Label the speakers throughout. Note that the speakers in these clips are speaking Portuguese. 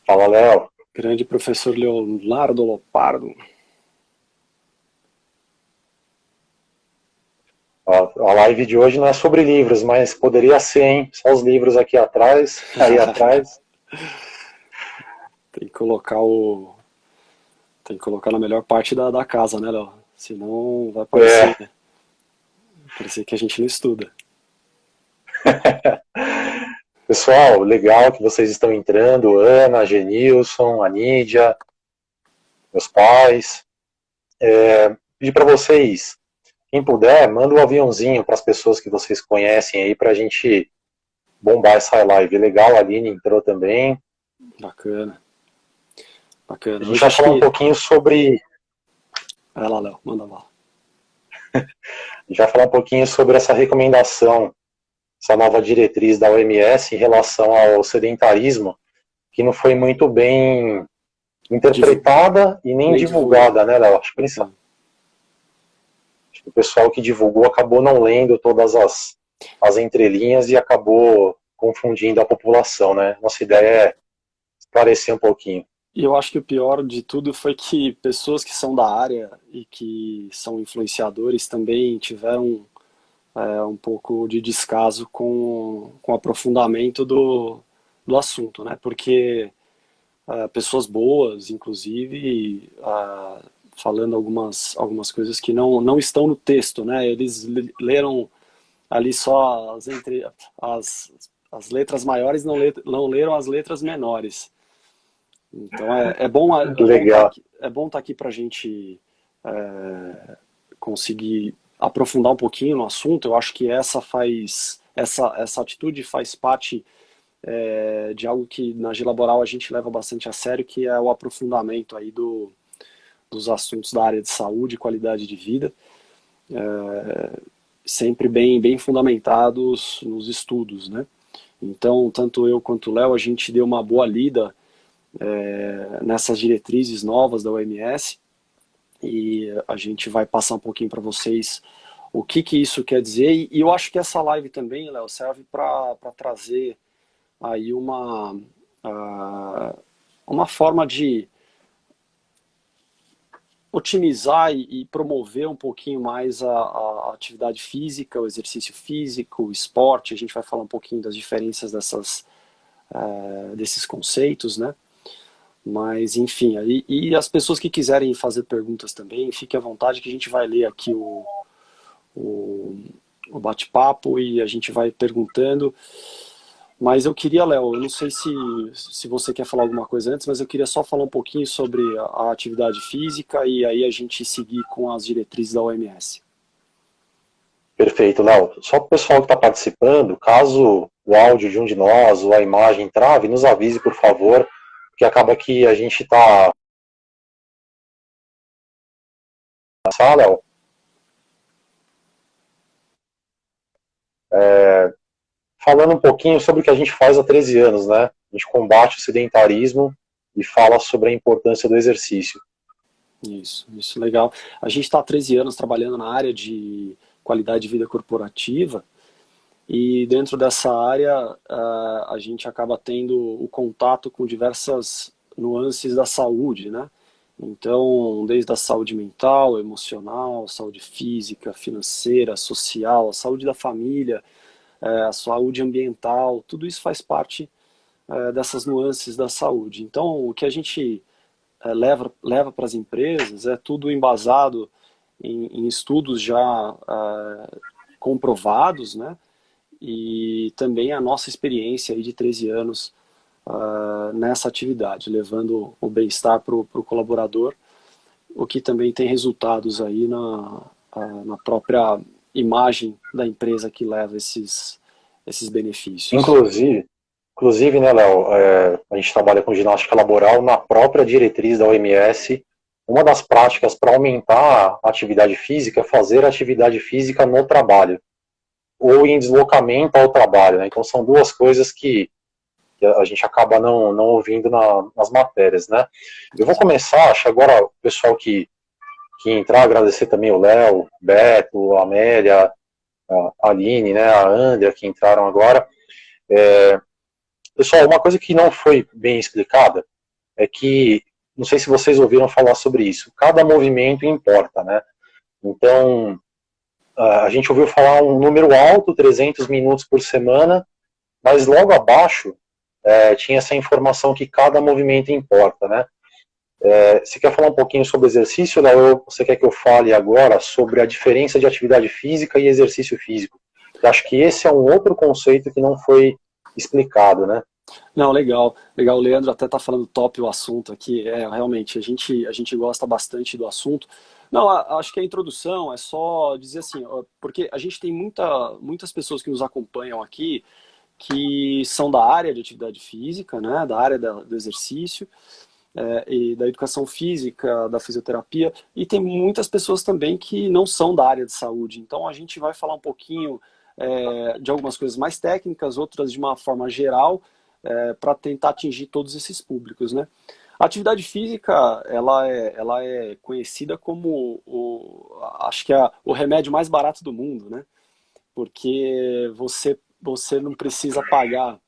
Speaker 1: Fala, Léo.
Speaker 2: Grande professor Leonardo Lopardo.
Speaker 1: A live de hoje não é sobre livros, mas poderia ser, hein? Só os livros aqui atrás, aí atrás.
Speaker 2: Tem que colocar o. Tem que colocar na melhor parte da casa, né, Léo? Senão vai
Speaker 1: É.
Speaker 2: parecer que a gente não estuda.
Speaker 1: Pessoal, legal que vocês estão entrando. Ana, Genilson, a Nídia, meus pais. Pedir para vocês, quem puder, manda um aviãozinho para as pessoas que vocês conhecem aí para a gente bombar essa live. Legal, a Aline entrou também.
Speaker 2: Bacana,
Speaker 1: A
Speaker 2: bacana.
Speaker 1: gente
Speaker 2: Hoje
Speaker 1: vai
Speaker 2: acho
Speaker 1: falar um
Speaker 2: que.
Speaker 1: pouquinho sobre,
Speaker 2: Vai lá, Léo, manda lá.
Speaker 1: essa recomendação, essa nova diretriz da OMS em relação ao sedentarismo, que não foi muito bem
Speaker 2: Divu...
Speaker 1: interpretada e nem
Speaker 2: Nem
Speaker 1: divulgada,
Speaker 2: divulgado.
Speaker 1: né, Léo? Acho
Speaker 2: É.
Speaker 1: que o pessoal que divulgou acabou não lendo todas as entrelinhas e acabou confundindo a população, né? Nossa ideia é esclarecer um pouquinho.
Speaker 2: E eu acho que o pior de tudo foi que pessoas que são da área e que são influenciadores também tiveram um pouco de descaso com o aprofundamento do assunto, né? Porque pessoas boas, inclusive, falando algumas coisas que não estão no texto, né? Eles leram ali só as, as letras maiores, não leram as letras menores. Então
Speaker 1: Legal.
Speaker 2: é bom tá aqui para a gente é, conseguir aprofundar um pouquinho no assunto. Eu acho que essa atitude faz parte de algo que na G Laboral a gente leva bastante a sério, que é o aprofundamento aí dos assuntos da área de saúde e qualidade de vida, sempre bem fundamentados nos estudos, né? Então, tanto eu quanto o Léo, a gente deu uma boa lida nessas diretrizes novas da OMS e a gente vai passar um pouquinho para vocês o que isso quer dizer. E eu acho que essa live também, Léo, serve para trazer aí uma forma de otimizar e promover um pouquinho mais a atividade física, o exercício físico, o esporte. A gente vai falar um pouquinho das diferenças desses conceitos, né? Mas, enfim, e as pessoas que quiserem fazer perguntas também, fique à vontade que a gente vai ler aqui o, o bate-papo e a gente vai perguntando. Mas eu queria, Léo, eu não sei se você quer falar alguma coisa antes, mas eu queria só falar um pouquinho sobre a atividade física e aí a gente seguir com as diretrizes da OMS.
Speaker 1: Perfeito, Léo. Só para o pessoal que está participando, caso o áudio de um de nós ou a imagem trave, nos avise, por favor, porque acaba que a gente está na sala, Léo, falando um pouquinho sobre o que a gente faz há 13 anos, né? A gente combate o sedentarismo e fala sobre a importância do exercício.
Speaker 2: Isso legal. A gente está há 13 anos trabalhando na área de qualidade de vida corporativa e dentro dessa área a gente acaba tendo o contato com diversas nuances da saúde, né? Então, desde a saúde mental, emocional, saúde física, financeira, social, a saúde da família, a saúde ambiental, tudo isso faz parte dessas nuances da saúde. Então, o que a gente leva para as empresas é tudo embasado em estudos já comprovados, né? E também a nossa experiência aí de 13 anos nessa atividade, levando o bem-estar para o colaborador, o que também tem resultados aí na própria imagem da empresa que leva esses benefícios.
Speaker 1: Inclusive, né, Léo, a gente trabalha com ginástica laboral na própria diretriz da OMS. Uma das práticas para aumentar a atividade física é fazer atividade física no trabalho ou em deslocamento ao trabalho, né? Então são duas coisas que a gente acaba não ouvindo nas matérias, né? Eu vou começar, acho agora o pessoal que entrar, agradecer também o Léo, Beto, a Amélia, a Aline, né, a Andrea, que entraram agora. Pessoal, uma coisa que não foi bem explicada, é que, não sei se vocês ouviram falar sobre isso, cada movimento importa, né? Então, a gente ouviu falar um número alto, 300 minutos por semana, mas logo abaixo tinha essa informação que cada movimento importa, né? Você quer falar um pouquinho sobre exercício, Léo? Você quer que eu fale agora sobre a diferença de atividade física e exercício físico? Eu acho que esse é um outro conceito que não foi explicado, né?
Speaker 2: Não, legal. Legal, o Leandro até tá falando top o assunto aqui. Realmente, a gente gosta bastante do assunto. Não, acho que a introdução é só dizer assim, ó, porque a gente tem muitas pessoas que nos acompanham aqui que são da área de atividade física, né, da área do exercício, e da educação física, da fisioterapia, e tem muitas pessoas também que não são da área de saúde. Então a gente vai falar um pouquinho de algumas coisas mais técnicas, outras de uma forma geral, para tentar atingir todos esses públicos, né? A atividade física, ela é conhecida como acho que é o remédio mais barato do mundo, né? Porque você não precisa pagar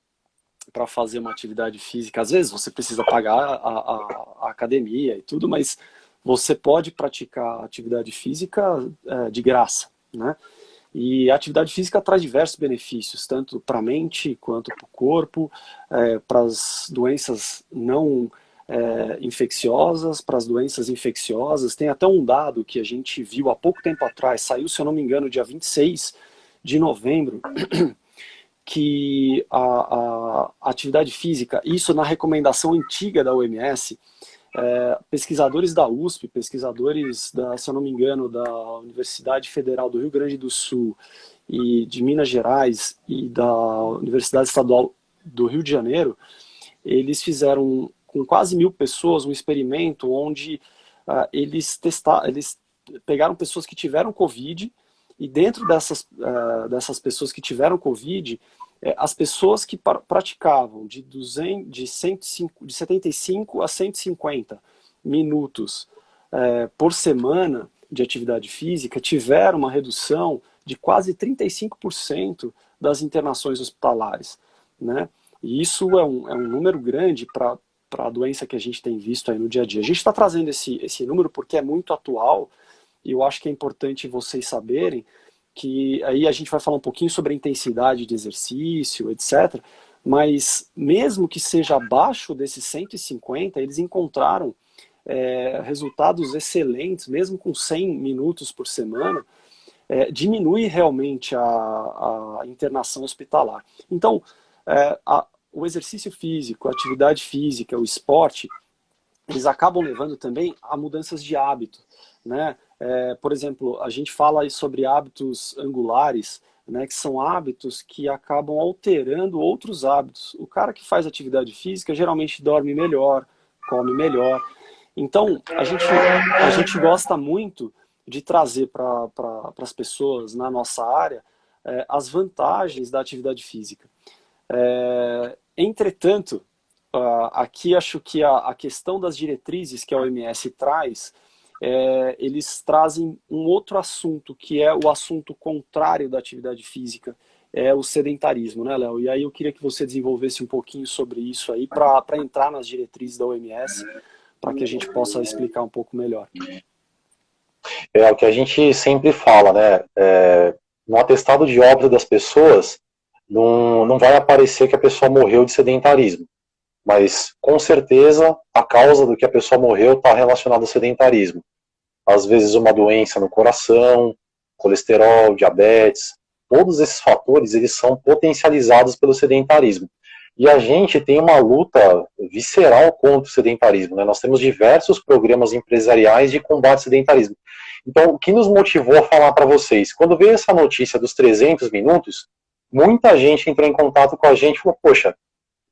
Speaker 2: para fazer uma atividade física. Às vezes você precisa pagar a academia e tudo, mas você pode praticar atividade física de graça, né? E a atividade física traz diversos benefícios, tanto para a mente quanto para o corpo, para as doenças não infecciosas, para as doenças infecciosas. Tem até um dado que a gente viu há pouco tempo atrás, saiu, se eu não me engano, dia 26 de novembro, que a atividade física, isso na recomendação antiga da OMS, pesquisadores da USP, pesquisadores, se eu não me engano, da Universidade Federal do Rio Grande do Sul e de Minas Gerais e da Universidade Estadual do Rio de Janeiro, eles fizeram com quase 1.000 pessoas um experimento onde eles pegaram pessoas que tiveram Covid e dentro dessas pessoas que tiveram Covid, as pessoas que praticavam de 75 a 150 minutos por semana de atividade física tiveram uma redução de quase 35% das internações hospitalares, né? E isso é um número grande para a doença que a gente tem visto aí no dia a dia. A gente está trazendo esse número porque é muito atual e eu acho que é importante vocês saberem que aí a gente vai falar um pouquinho sobre a intensidade de exercício, etc. Mas mesmo que seja abaixo desses 150, eles encontraram resultados excelentes, mesmo com 100 minutos por semana, diminui realmente a internação hospitalar. Então, o exercício físico, a atividade física, o esporte, eles acabam levando também a mudanças de hábito, né? Por exemplo, a gente fala aí sobre hábitos angulares, né, que são hábitos que acabam alterando outros hábitos. O cara que faz atividade física geralmente dorme melhor, come melhor. Então, a gente gosta muito de trazer para as pessoas na nossa área as vantagens da atividade física. Entretanto, aqui acho que a questão das diretrizes que a OMS traz, eles trazem um outro assunto, que é o assunto contrário da atividade física, é o sedentarismo, né, Léo? E aí eu queria que você desenvolvesse um pouquinho sobre isso aí, para entrar nas diretrizes da OMS, para que a gente possa explicar um pouco melhor.
Speaker 1: É o que a gente sempre fala, né? No atestado de óbito das pessoas, não vai aparecer que a pessoa morreu de sedentarismo. Mas, com certeza, a causa do que a pessoa morreu está relacionada ao sedentarismo. Às vezes, uma doença no coração, colesterol, diabetes, todos esses fatores, eles são potencializados pelo sedentarismo. E a gente tem uma luta visceral contra o sedentarismo, né? Nós temos diversos programas empresariais de combate ao sedentarismo. Então, o que nos motivou a falar para vocês? Quando veio essa notícia dos 300 minutos, muita gente entrou em contato com a gente e falou, poxa,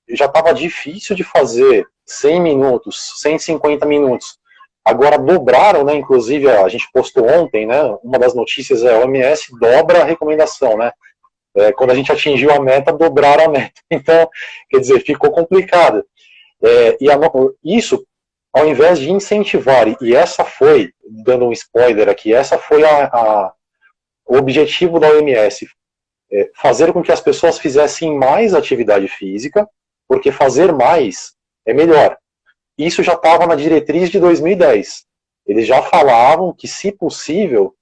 Speaker 1: já estava difícil de fazer 100 minutos, 150 minutos. Agora dobraram, né? Inclusive a gente postou ontem, né? Uma das notícias é a OMS dobra a recomendação, né? Quando a gente atingiu a meta, dobraram a meta. Então, quer dizer, ficou complicado. Isso, ao invés de incentivar, e essa foi, dando um spoiler aqui, essa foi o objetivo da OMS, fazer com que as pessoas fizessem mais atividade física, porque fazer mais é melhor. isso já estava na diretriz de 2010. Eles já falavam que, se possível,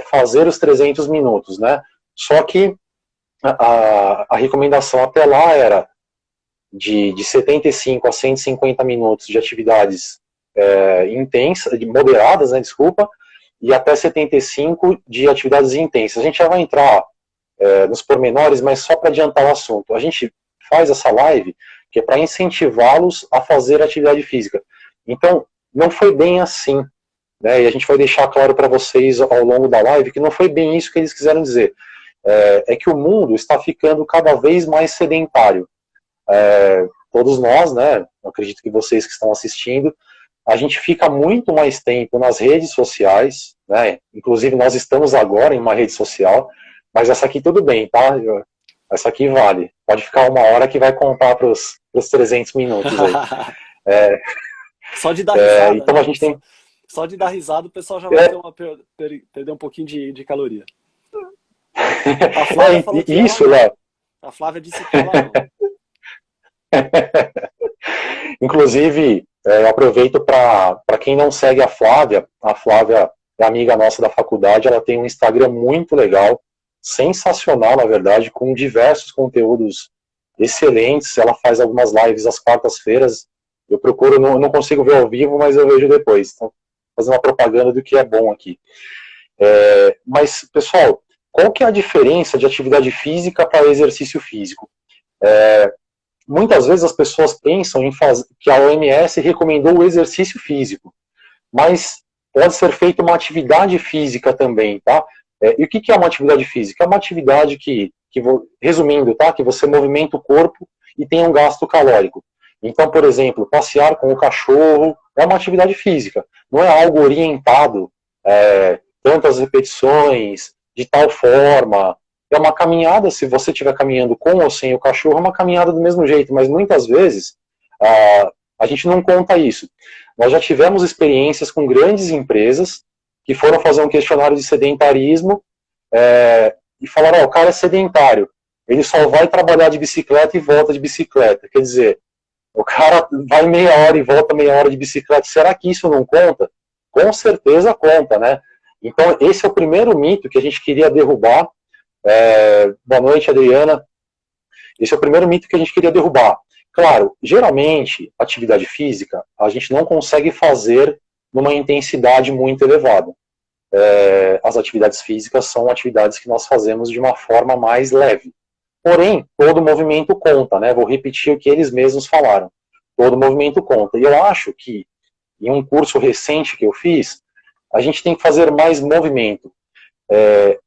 Speaker 1: fazer os 300 minutos, né? Só que a recomendação até lá era de 75 a 150 minutos de atividades intensas, moderadas, né, desculpa, e até 75 de atividades intensas. A gente já vai entrar nos pormenores, mas só para adiantar o assunto. A gente faz essa live que é para incentivá-los a fazer atividade física. Então, não foi bem assim, né? E a gente vai deixar claro para vocês ao longo da live que não foi bem isso que eles quiseram dizer. É que o mundo está ficando cada vez mais sedentário. Todos nós, né, acredito que vocês que estão assistindo, a gente fica muito mais tempo nas redes sociais, né? Inclusive nós estamos agora em uma rede social, mas essa aqui tudo bem, tá? Essa aqui vale. Pode ficar uma hora que vai contar para os 300 minutos aí.
Speaker 2: Só de dar risada,
Speaker 1: então
Speaker 2: né?
Speaker 1: a gente tem...
Speaker 2: Só de dar risada o pessoal já vai perder um pouquinho de caloria. A Flávia falou que
Speaker 1: isso, Léo.
Speaker 2: A Flávia disse que ela não.
Speaker 1: Inclusive, eu aproveito para quem não segue a Flávia é amiga nossa da faculdade, ela tem um Instagram muito legal, sensacional, na verdade, com diversos conteúdos excelentes. Ela faz algumas lives às quartas-feiras. Eu procuro, não consigo ver ao vivo, mas eu vejo depois. Então, fazendo uma propaganda do que é bom aqui. Mas, pessoal, qual que é a diferença de atividade física para exercício físico? Muitas vezes as pessoas pensam em fazer, que a OMS recomendou o exercício físico, mas pode ser feita uma atividade física também, tá? E o que é uma atividade física? É uma atividade que resumindo, tá? Que você movimenta o corpo e tem um gasto calórico. Então, por exemplo, passear com o cachorro é uma atividade física, não é algo orientado, tantas repetições, de tal forma. É uma caminhada, se você estiver caminhando com ou sem o cachorro, é uma caminhada do mesmo jeito, mas muitas vezes a gente não conta isso. Nós já tivemos experiências com grandes empresas que foram fazer um questionário de sedentarismo e falaram, o cara é sedentário, ele só vai trabalhar de bicicleta e volta de bicicleta. Quer dizer, o cara vai meia hora e volta meia hora de bicicleta. Será que isso não conta? Com certeza conta, né? Então, esse é o primeiro mito que a gente queria derrubar. Boa noite, Adriana. Esse é o primeiro mito que a gente queria derrubar. Claro, geralmente, atividade física, a gente não consegue fazer numa intensidade muito elevada. As atividades físicas são atividades que nós fazemos de uma forma mais leve. Porém, todo movimento conta, né? Vou repetir o que eles mesmos falaram. Todo movimento conta. E eu acho que, em um curso recente que eu fiz, a gente tem que fazer mais movimento.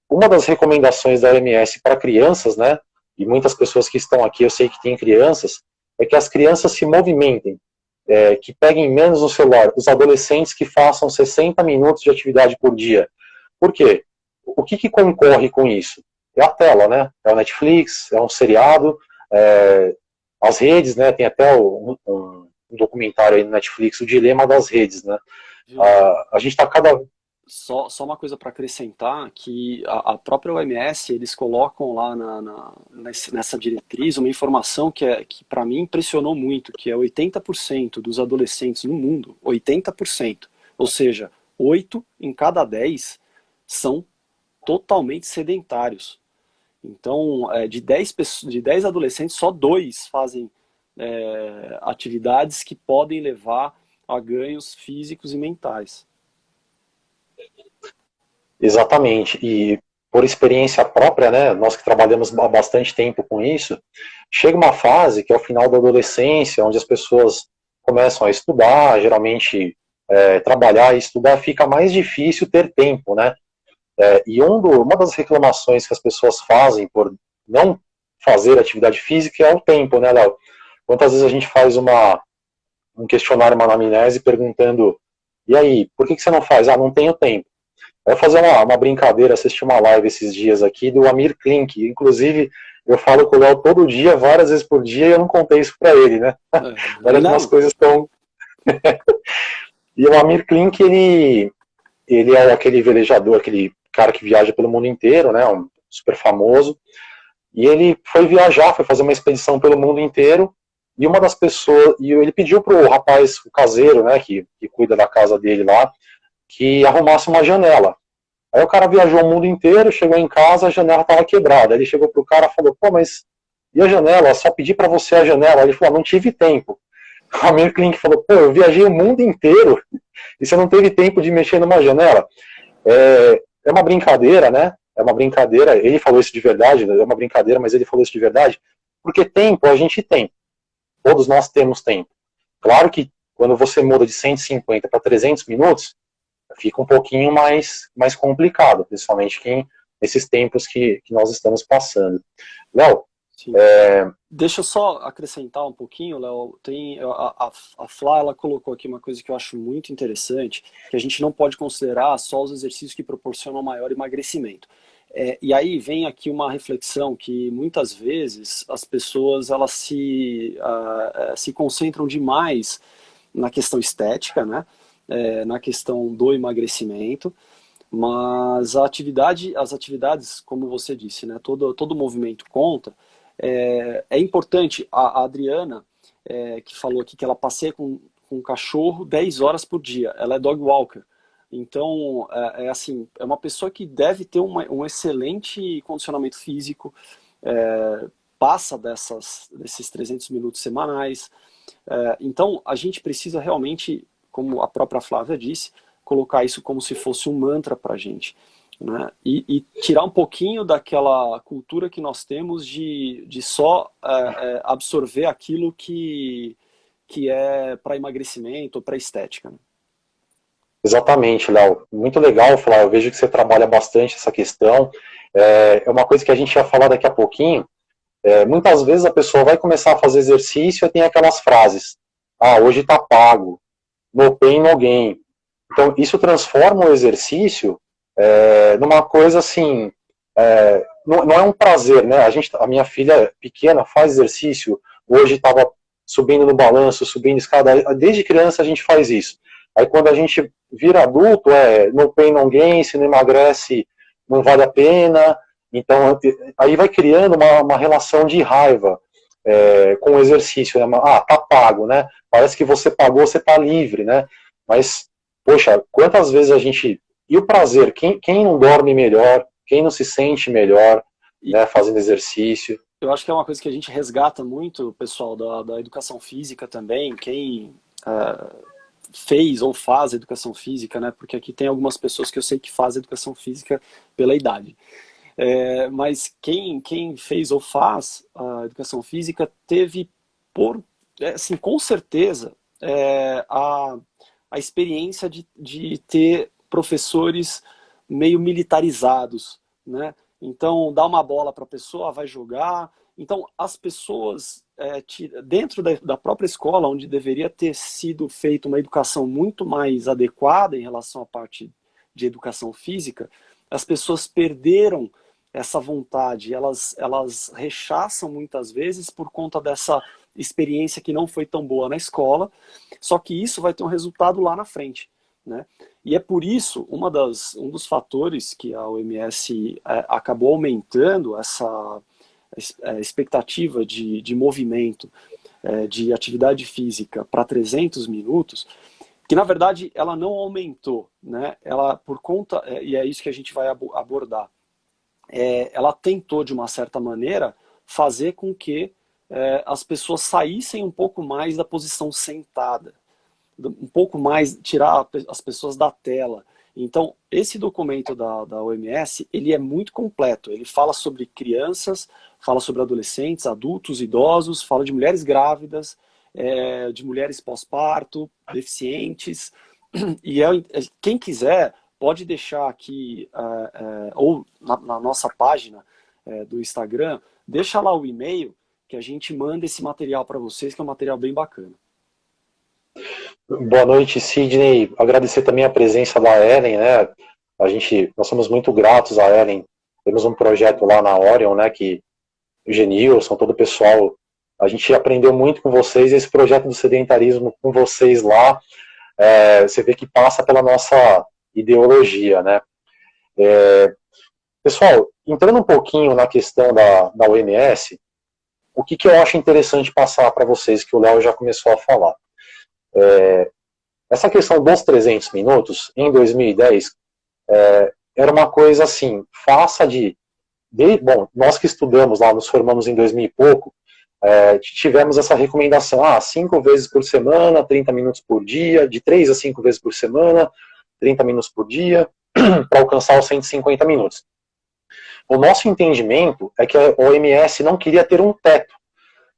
Speaker 1: Uma das recomendações da OMS para crianças, né? E muitas pessoas que estão aqui, eu sei que têm crianças, é que as crianças se movimentem, que peguem menos no celular. Os adolescentes que façam 60 minutos de atividade por dia. Por quê? O que concorre com isso? É a tela, né? É o Netflix, é um seriado, as redes, né? Tem até um documentário aí no Netflix, o dilema das redes, né? A gente está
Speaker 2: Só uma coisa para acrescentar, que a própria OMS, eles colocam lá nessa diretriz uma informação que para mim impressionou muito, que é 80% dos adolescentes no mundo, 80%, ou seja, 8 em cada 10 são totalmente sedentários. Então, de 10 adolescentes, só 2 fazem atividades que podem levar a ganhos físicos e mentais.
Speaker 1: Exatamente, e por experiência própria, né, nós que trabalhamos há bastante tempo com isso, chega uma fase que é o final da adolescência, onde as pessoas começam a estudar, geralmente trabalhar e estudar, fica mais difícil ter tempo, né? E uma das reclamações que as pessoas fazem por não fazer atividade física é o tempo, né, Léo? Quantas vezes a gente faz um questionário, uma anamnese, perguntando, e aí, por que você não faz? Não tenho tempo. Eu vou fazer uma brincadeira, assisti uma live esses dias aqui do Amir Klink, inclusive eu falo com o Léo todo dia, várias vezes por dia, e eu não contei isso pra ele, né? Olha como as coisas estão... E o Amir Klink, ele é aquele velejador, aquele cara que viaja pelo mundo inteiro, né, um super famoso, e ele foi viajar, foi fazer uma expedição pelo mundo inteiro, e uma das pessoas, e ele pediu pro rapaz, o caseiro, né, que cuida da casa dele lá, que arrumasse uma janela. Aí o cara viajou o mundo inteiro, chegou em casa, a janela estava quebrada. Aí ele chegou pro cara e falou, pô, mas e a janela? Só pedi para você a janela. Aí ele falou, não tive tempo. A minha cliente falou, pô, eu viajei o mundo inteiro e você não teve tempo de mexer numa janela. É uma brincadeira, né? É uma brincadeira. Ele falou isso de verdade, é uma brincadeira, mas ele falou isso de verdade, porque tempo a gente tem. Todos nós temos tempo. Claro que quando você muda de 150 para 300 minutos, fica um pouquinho mais complicado, principalmente nesses tempos que nós estamos passando. Léo,
Speaker 2: deixa eu só acrescentar um pouquinho, Léo. A Flá, ela colocou aqui uma coisa que eu acho muito interessante, que a gente não pode considerar só os exercícios que proporcionam maior emagrecimento. E aí vem aqui uma reflexão que muitas vezes as pessoas elas se concentram demais na questão estética, né? Na questão do emagrecimento, mas as atividades, como você disse, né? Todo movimento conta. É importante, a Adriana, que falou aqui que ela passeia com um cachorro 10 horas por dia, ela é dog walker. Então, assim, é uma pessoa que deve ter um excelente condicionamento físico, passa desses 300 minutos semanais. Então, a gente precisa realmente, como a própria Flávia disse, colocar isso como se fosse um mantra para a gente. Né? E tirar um pouquinho daquela cultura que nós temos de só absorver aquilo que é para emagrecimento ou para estética. Né?
Speaker 1: Exatamente, Léo. Muito legal, Flávio. Eu vejo que você trabalha bastante essa questão. É uma coisa que a gente ia falar daqui a pouquinho. Muitas vezes a pessoa vai começar a fazer exercício e tem aquelas frases. Hoje está pago. No pain, no gain. Então, isso transforma o exercício numa coisa assim. Não é um prazer, né? A minha filha pequena faz exercício. Hoje estava subindo no balanço, subindo escada. Desde criança a gente faz isso. Aí quando a gente vira adulto, no pain, no gain, se não emagrece, não vale a pena. Então, aí vai criando uma relação de raiva com o exercício. Né? Tá pago, né? Parece que você pagou, você tá livre, né? Mas, poxa, quantas vezes a gente... E o prazer? Quem não dorme melhor? Quem não se sente melhor, né, fazendo exercício?
Speaker 2: Eu acho que é uma coisa que a gente resgata muito, pessoal, da educação física também. Quem... fez ou faz educação física, né? Porque aqui tem algumas pessoas que eu sei que fazem educação física pela idade. Mas quem fez ou faz a educação física teve, assim, com certeza, a experiência de ter professores meio militarizados, né? Então, dá uma bola para a pessoa, vai jogar. Então, as pessoas, dentro da própria escola, onde deveria ter sido feita uma educação muito mais adequada em relação à parte de educação física, as pessoas perderam essa vontade, elas rechaçam muitas vezes por conta dessa experiência que não foi tão boa na escola, só que isso vai ter um resultado lá na frente. Né? E é por isso, um dos fatores que a OMS acabou aumentando essa expectativa de movimento, de atividade física para 300 minutos, que na verdade ela não aumentou, né? Ela, por conta, e é isso que a gente vai abordar, ela tentou de uma certa maneira fazer com que as pessoas saíssem um pouco mais da posição sentada, um pouco mais, tirar as pessoas da tela. Então, esse documento da OMS, ele é muito completo. Ele fala sobre crianças, fala sobre adolescentes, adultos, idosos, fala de mulheres grávidas, de mulheres pós-parto, deficientes. E quem quiser pode deixar aqui, ou na nossa página do Instagram, deixa lá o e-mail que a gente manda esse material para vocês, que é um material bem bacana.
Speaker 1: Boa noite, Sidney. Agradecer também a presença da Ellen, né? Nós somos muito gratos a Ellen. Temos um projeto lá na Orion, né? Que o Genilson, todo o pessoal, a gente aprendeu muito com vocês. Esse projeto do sedentarismo com vocês lá, você vê que passa pela nossa ideologia, né? Pessoal, entrando um pouquinho na questão da OMS, o que eu acho interessante passar para vocês, que o Léo já começou a falar. Essa questão dos 300 minutos, em 2010, era uma coisa assim, faça bom, nós que estudamos lá, nos formamos em 2000 e pouco, tivemos essa recomendação, 5 vezes por semana, 30 minutos por dia, de 3 a 5 vezes por semana, 30 minutos por dia, para alcançar os 150 minutos. O nosso entendimento é que a OMS não queria ter um teto.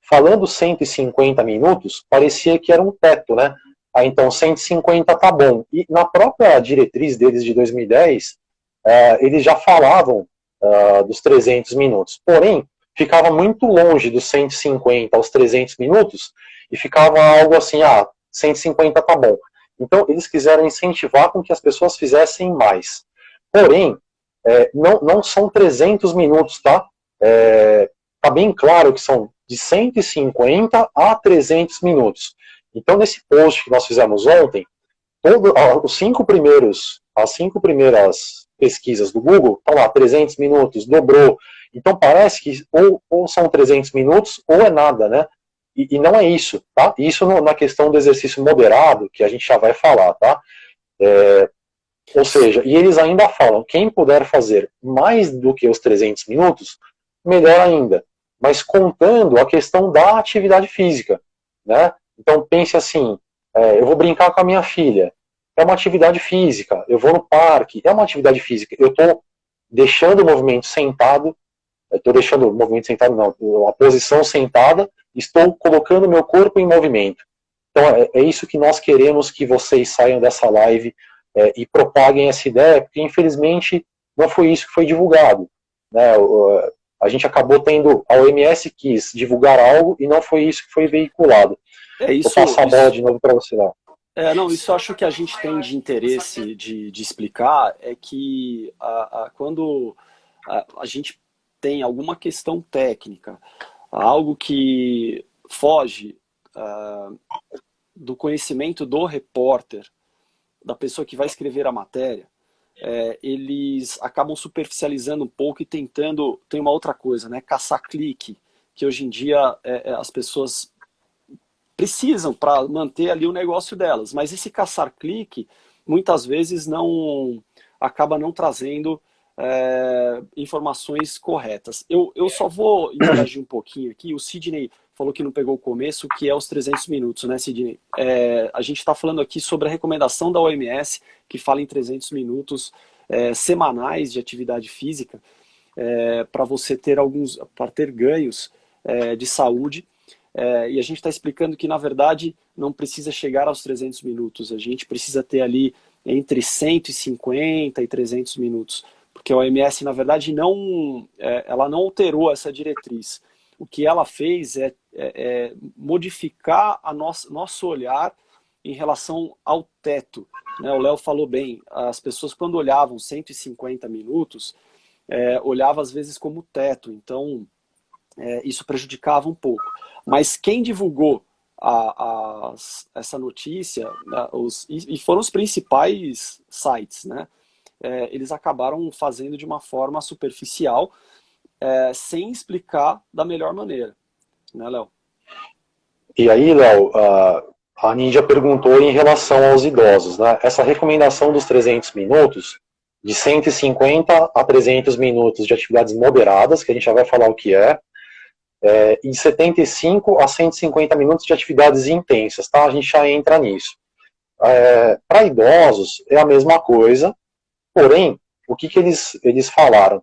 Speaker 1: Falando 150 minutos, parecia que era um teto, né? Então 150 tá bom. E na própria diretriz deles de 2010, eles já falavam dos 300 minutos. Porém, ficava muito longe dos 150 aos 300 minutos e ficava algo assim, 150 tá bom. Então, eles quiseram incentivar com que as pessoas fizessem mais. Porém, não são 300 minutos, tá? Tá bem claro que são de 150 a 300 minutos. Então, nesse post que nós fizemos ontem, as 5 primeiras pesquisas do Google estão lá, 300 minutos, dobrou. Então, parece que ou são 300 minutos ou é nada, né? E não é isso, tá? Isso na questão do exercício moderado, que a gente já vai falar, tá? Ou seja, e eles ainda falam, quem puder fazer mais do que os 300 minutos, melhor ainda. Mas contando a questão da atividade física, né? Então pense assim, eu vou brincar com a minha filha, é uma atividade física, eu vou no parque, é uma atividade física, eu estou deixando o movimento sentado, a posição sentada, estou colocando meu corpo em movimento. Então é isso que nós queremos que vocês saiam dessa live e propaguem essa ideia, porque infelizmente não foi isso que foi divulgado, né? A gente acabou tendo, a OMS quis divulgar algo e não foi isso que foi veiculado.
Speaker 2: Vou
Speaker 1: passar a bola de novo para você lá.
Speaker 2: Não, isso eu acho que a gente tem de interesse de explicar é que quando a gente tem alguma questão técnica, algo que foge do conhecimento do repórter, da pessoa que vai escrever a matéria, eles acabam superficializando um pouco e tentando, tem uma outra coisa, né, caçar clique, que hoje em dia as pessoas precisam para manter ali o negócio delas, mas esse caçar clique muitas vezes acaba não trazendo informações corretas. Eu só vou interagir um pouquinho aqui. O Sidney falou que não pegou o começo, que é os 300 minutos, né, Sidney? A gente está falando aqui sobre a recomendação da OMS, que fala em 300 minutos semanais de atividade física, para você ter ganhos de saúde. E a gente está explicando que, na verdade, não precisa chegar aos 300 minutos. A gente precisa ter ali entre 150 e 300 minutos. Porque a OMS, na verdade, ela não alterou essa diretriz. O que ela fez é modificar nosso olhar em relação ao teto, né? O Léo falou bem, as pessoas quando olhavam 150 minutos, olhavam às vezes como teto, então isso prejudicava um pouco. Mas quem divulgou essa notícia, e foram os principais sites, né? Eles acabaram fazendo de uma forma superficial, sem explicar da melhor maneira. Né, Léo?
Speaker 1: E aí, Léo, a Nídia perguntou em relação aos idosos, né? Essa recomendação dos 300 minutos, de 150 a 300 minutos de atividades moderadas, que a gente já vai falar o que e 75 a 150 minutos de atividades intensas, tá? A gente já entra nisso. Para idosos é a mesma coisa, porém, o que eles falaram?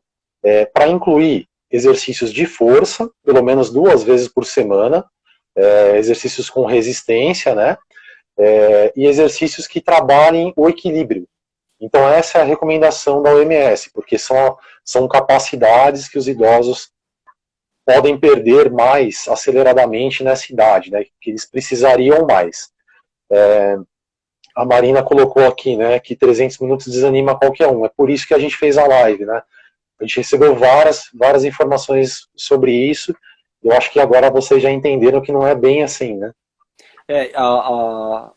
Speaker 1: Para incluir exercícios de força, pelo menos 2 vezes por semana, exercícios com resistência, né? E exercícios que trabalhem o equilíbrio. Então essa é a recomendação da OMS, porque são capacidades que os idosos podem perder mais aceleradamente nessa idade, né, que eles precisariam mais. A Marina colocou aqui, né, que 300 minutos desanima qualquer um, é por isso que a gente fez a live, né, a gente recebeu várias informações sobre isso, eu acho que agora vocês já entenderam que não é bem assim, né.
Speaker 2: A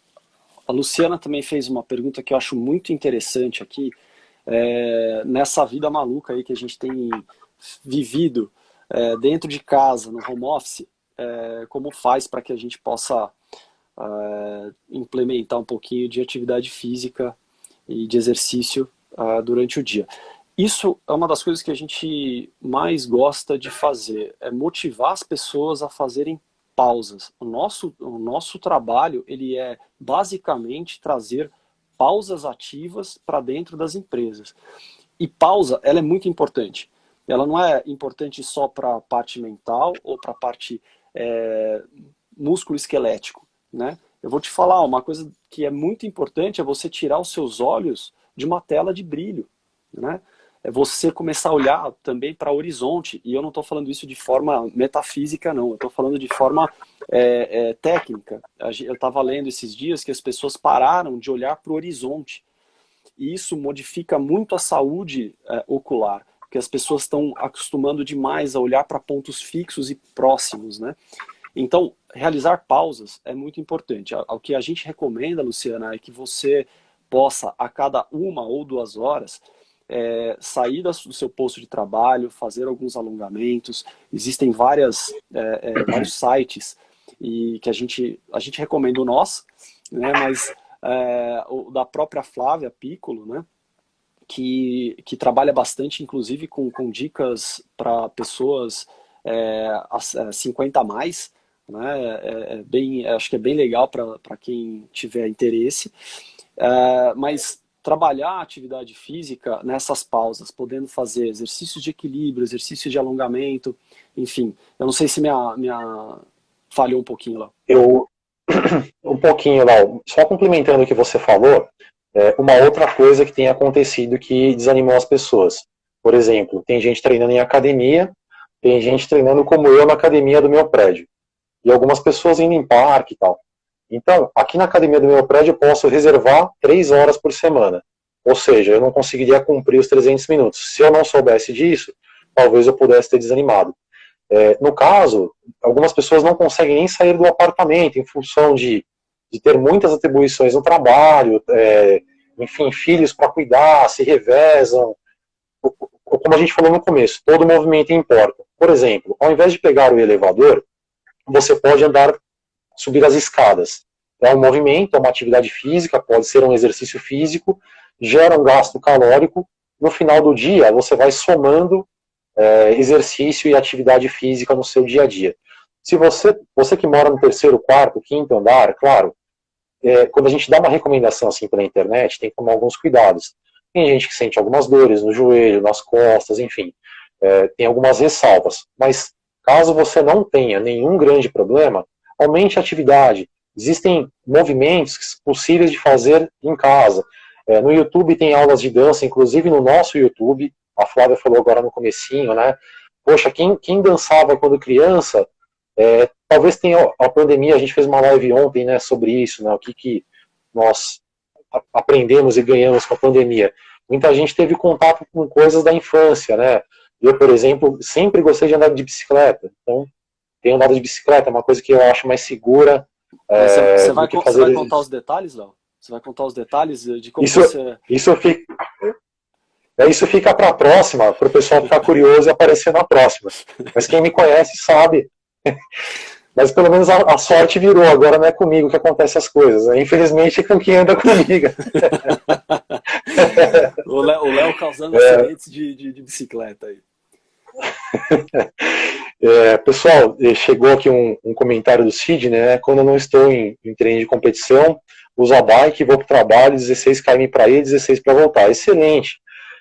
Speaker 2: Luciana também fez uma pergunta que eu acho muito interessante aqui, nessa vida maluca aí que a gente tem vivido, dentro de casa, no home office, como faz para que a gente possa implementar um pouquinho de atividade física e de exercício durante o dia. Isso é uma das coisas que a gente mais gosta de fazer, é motivar as pessoas a fazerem pausas. O nosso trabalho, ele é basicamente trazer pausas ativas para dentro das empresas. E pausa, ela é muito importante. Ela não é importante só para a parte mental ou para a parte músculo-esquelético, né? Eu vou te falar, uma coisa que é muito importante é você tirar os seus olhos de uma tela de brilho, né? É você começar a olhar também para o horizonte, e eu não estou falando isso de forma metafísica, não, eu estou falando de forma técnica. Eu estava lendo esses dias que as pessoas pararam de olhar para o horizonte, e isso modifica muito a saúde ocular, porque as pessoas estão acostumando demais a olhar para pontos fixos e próximos, né? Então, realizar pausas é muito importante. O que a gente recomenda, Luciana, é que você possa, a cada 1 ou 2 horas, sair do seu posto de trabalho, fazer alguns alongamentos. Existem vários sites e que a gente recomenda o nosso, né, mas o da própria Flávia Piccolo, né, que trabalha bastante, inclusive, com dicas para pessoas 50 a mais, né, acho que é bem legal para quem tiver interesse, mas trabalhar a atividade física nessas pausas, podendo fazer exercícios de equilíbrio, exercícios de alongamento, enfim. Eu não sei se minha falhou um pouquinho lá.
Speaker 1: Um pouquinho, Lau. Só complementando o que você falou, uma outra coisa que tem acontecido que desanimou as pessoas. Por exemplo, tem gente treinando em academia, tem gente treinando como eu na academia do meu prédio. E algumas pessoas indo em parque e tal. Então, aqui na academia do meu prédio eu posso reservar 3 horas por semana. Ou seja, eu não conseguiria cumprir os 300 minutos. Se eu não soubesse disso, talvez eu pudesse ter desanimado. No caso, algumas pessoas não conseguem nem sair do apartamento em função de ter muitas atribuições no trabalho, enfim, filhos para cuidar, se revezam. Como a gente falou no começo, todo movimento importa. Por exemplo, ao invés de pegar o elevador, você pode subir as escadas. É um movimento, é uma atividade física, pode ser um exercício físico, gera um gasto calórico. No final do dia, você vai somando exercício e atividade física no seu dia a dia. Se você que mora no 3º, 4º, 5º andar, claro, quando a gente dá uma recomendação assim pela internet, tem que tomar alguns cuidados. Tem gente que sente algumas dores no joelho, nas costas, enfim, tem algumas ressalvas. Mas caso você não tenha nenhum grande problema, aumente a atividade. Existem movimentos possíveis de fazer em casa. No YouTube tem aulas de dança, inclusive no nosso YouTube. A Flávia falou agora no comecinho, né? Poxa, quem dançava quando criança, talvez tenha a pandemia, a gente fez uma live ontem, né, sobre isso, né, o que nós aprendemos e ganhamos com a pandemia. Muita gente teve contato com coisas da infância, né? Eu, por exemplo, sempre gostei de andar de bicicleta, então tenho andado de bicicleta, é uma coisa que eu acho mais segura.
Speaker 2: Você vai contar os detalhes, Léo? Você vai contar os detalhes de como você...
Speaker 1: Isso fica para a próxima, para o pessoal ficar curioso e aparecer na próxima. Mas quem me conhece sabe. Mas pelo menos a sorte virou, agora não é comigo que acontecem as coisas. Infelizmente é com quem anda comigo.
Speaker 2: O Léo causando acidentes de bicicleta aí.
Speaker 1: Pessoal, chegou aqui um comentário do Sidney, né? Quando eu não estou em treino de competição, uso a bike, vou para o trabalho, 16 km para ir, 16 para voltar. Excelente.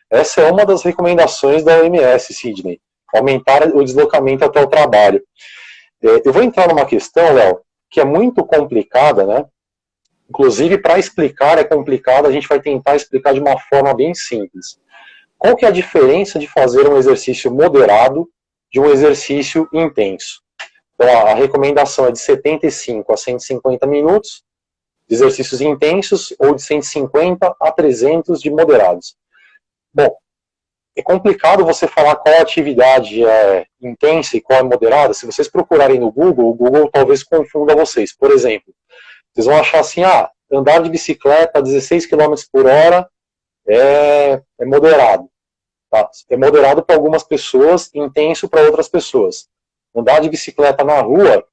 Speaker 1: Essa é uma das recomendações da OMS, Sidney. Aumentar o deslocamento até o trabalho. Eu vou entrar numa questão, Léo, que é muito complicada, né? Inclusive, para explicar é complicado, a gente vai tentar explicar de uma forma bem simples. Qual que é a diferença de fazer um exercício moderado de um exercício intenso? Então, a recomendação é de 75 a 150 minutos de exercícios intensos ou de 150 a 300 de moderados. Bom, é complicado você falar qual atividade é intensa e qual é moderada. Se vocês procurarem no Google, o Google talvez confunda vocês. Por exemplo, vocês vão achar assim, andar de bicicleta a 16 km por hora é moderado. Tá? É moderado para algumas pessoas, intenso para outras pessoas. Andar de bicicleta na rua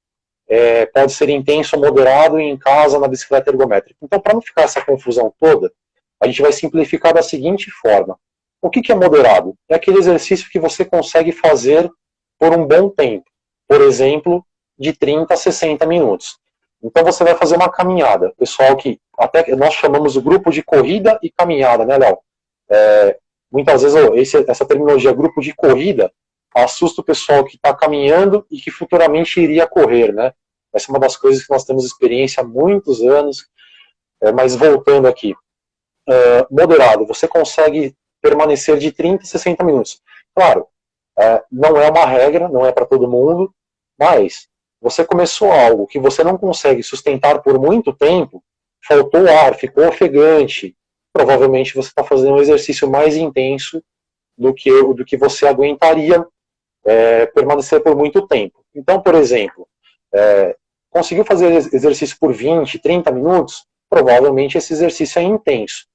Speaker 1: pode ser intenso ou moderado, e em casa na bicicleta ergométrica. Então, para não ficar essa confusão toda, a gente vai simplificar da seguinte forma. O que é moderado? É aquele exercício que você consegue fazer por um bom tempo. Por exemplo, de 30 a 60 minutos. Então você vai fazer uma caminhada. Pessoal que até nós chamamos o grupo de corrida e caminhada, né, Léo? Muitas vezes essa terminologia grupo de corrida assusta o pessoal que está caminhando e que futuramente iria correr, né? Essa é uma das coisas que nós temos experiência há muitos anos. Mas voltando aqui, moderado, você consegue permanecer de 30 a 60 minutos. Claro, não é uma regra, não é para todo mundo, mas você começou algo que você não consegue sustentar por muito tempo, faltou ar, ficou ofegante, provavelmente você está fazendo um exercício mais intenso do que você aguentaria permanecer por muito tempo. Então, por exemplo, conseguiu fazer exercício por 20, 30 minutos, provavelmente esse exercício é intenso.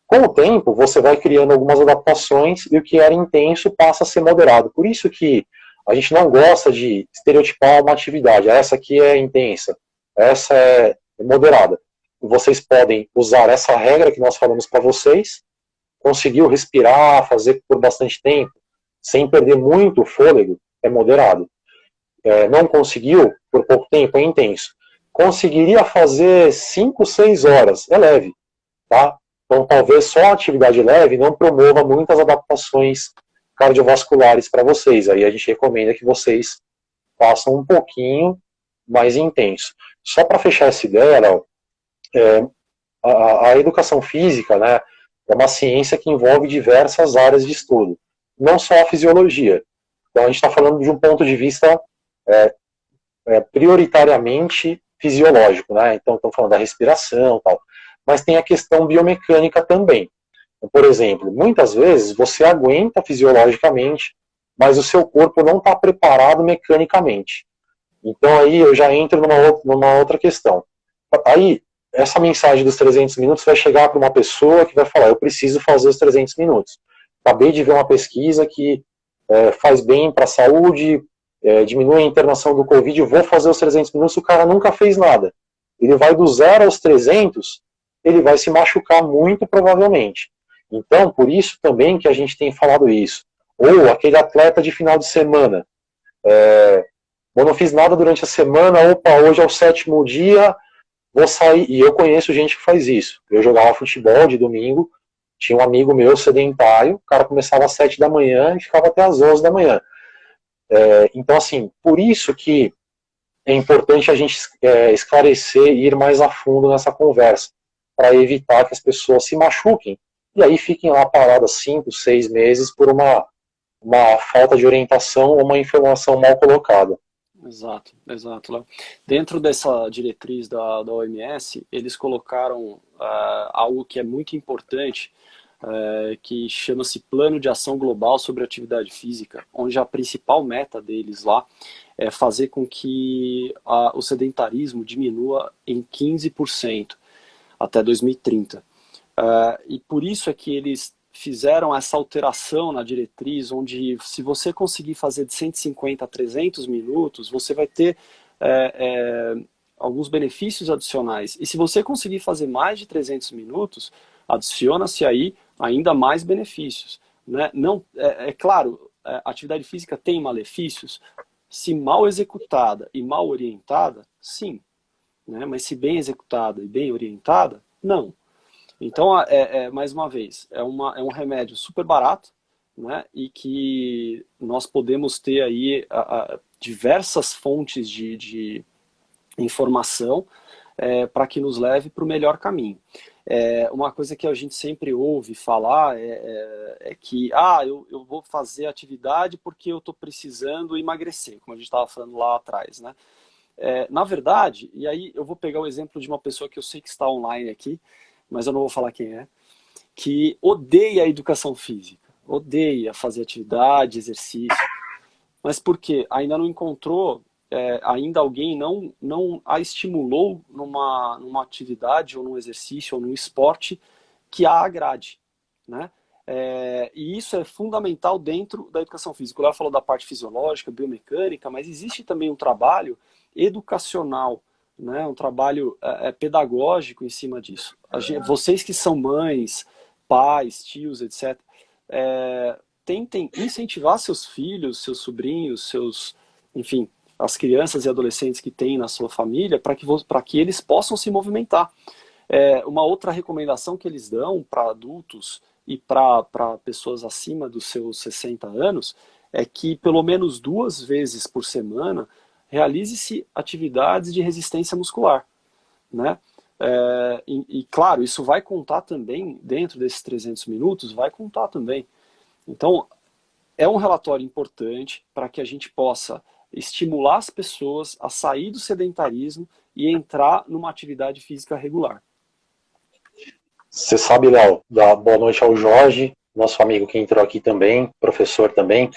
Speaker 1: Com o tempo, você vai criando algumas adaptações e o que era intenso passa a ser moderado. Por isso que a gente não gosta de estereotipar uma atividade. Essa aqui é intensa, essa é moderada. Vocês podem usar essa regra que nós falamos para vocês, conseguiu respirar, fazer por bastante tempo, sem perder muito o fôlego, é moderado. Não conseguiu, por pouco tempo, é intenso. Conseguiria fazer 5, 6 horas, é leve, tá? Então, talvez só a atividade leve não promova muitas adaptações cardiovasculares para vocês. Aí a gente recomenda que vocês façam um pouquinho mais intenso. Só para fechar essa ideia, Léo, a educação física, né, é uma ciência que envolve diversas áreas de estudo, não só a fisiologia. Então, a gente está falando de um ponto de vista prioritariamente fisiológico, né? Então, estamos falando da respiração e tal. Mas tem a questão biomecânica também. Então, por exemplo, muitas vezes você aguenta fisiologicamente, mas o seu corpo não está preparado mecanicamente. Então aí eu já entro numa outra questão. Aí, essa mensagem dos 300 minutos vai chegar para uma pessoa que vai falar, eu preciso fazer os 300 minutos. Acabei de ver uma pesquisa que faz bem para a saúde, diminui a internação do Covid, eu vou fazer os 300 minutos, o cara nunca fez nada. Ele vai do 0 aos 300, ele vai se machucar muito provavelmente. Então, por isso também que a gente tem falado isso. Ou aquele atleta de final de semana. Eu não fiz nada durante a semana, opa, hoje é o 7º dia, vou sair. E eu conheço gente que faz isso. Eu jogava futebol de domingo, tinha um amigo meu sedentário, o cara começava às 7 da manhã e ficava até às 11 da manhã. Então, assim, por isso que é importante a gente esclarecer e ir mais a fundo nessa conversa, para evitar que as pessoas se machuquem e aí fiquem lá paradas 5, 6 meses por uma falta de orientação ou uma informação mal colocada.
Speaker 2: Exato, exato, Léo. Dentro dessa diretriz da OMS, eles colocaram algo que é muito importante, que chama-se Plano de Ação Global sobre Atividade Física, onde a principal meta deles lá é fazer com que o sedentarismo diminua em 15% até 2030. E por isso é que eles fizeram essa alteração na diretriz, onde se você conseguir fazer de 150 a 300 minutos, você vai ter alguns benefícios adicionais. E se você conseguir fazer mais de 300 minutos, adiciona-se aí ainda mais benefícios. Né? Não, claro, a atividade física tem malefícios, se mal executada e mal orientada, sim. Né? Mas se bem executada e bem orientada, não. Então, mais uma vez, é um remédio super barato, né? E que nós podemos ter aí diversas fontes de informação para que nos leve para o melhor caminho. Uma coisa que a gente sempre ouve falar é que eu vou fazer atividade porque eu estou precisando emagrecer, como a gente estava falando lá atrás, né? Na verdade, e aí eu vou pegar o exemplo de uma pessoa que eu sei que está online aqui, mas eu não vou falar quem é, que odeia a educação física, odeia fazer atividade, exercício, mas por quê? Ainda não encontrou, ainda alguém não a estimulou numa atividade, ou num exercício, ou num esporte que a agrade, né? E isso é fundamental dentro da educação física. O Léo falou da parte fisiológica, biomecânica, mas existe também um trabalho educacional, né? Um trabalho pedagógico em cima disso. Vocês que são mães, pais, tios, etc., tentem incentivar seus filhos, seus sobrinhos, enfim, as crianças e adolescentes que têm na sua família, para que eles possam se movimentar. Uma outra recomendação que eles dão para adultos e para pessoas acima dos seus 60 anos é que pelo menos 2 vezes por semana realize-se atividades de resistência muscular, né? Claro, isso vai contar também, dentro desses 300 minutos, vai contar também. Então, é um relatório importante para que a gente possa estimular as pessoas a sair do sedentarismo e entrar numa atividade física regular.
Speaker 1: Você sabe, Léo, dar boa noite ao Jorge, nosso amigo que entrou aqui também, professor também.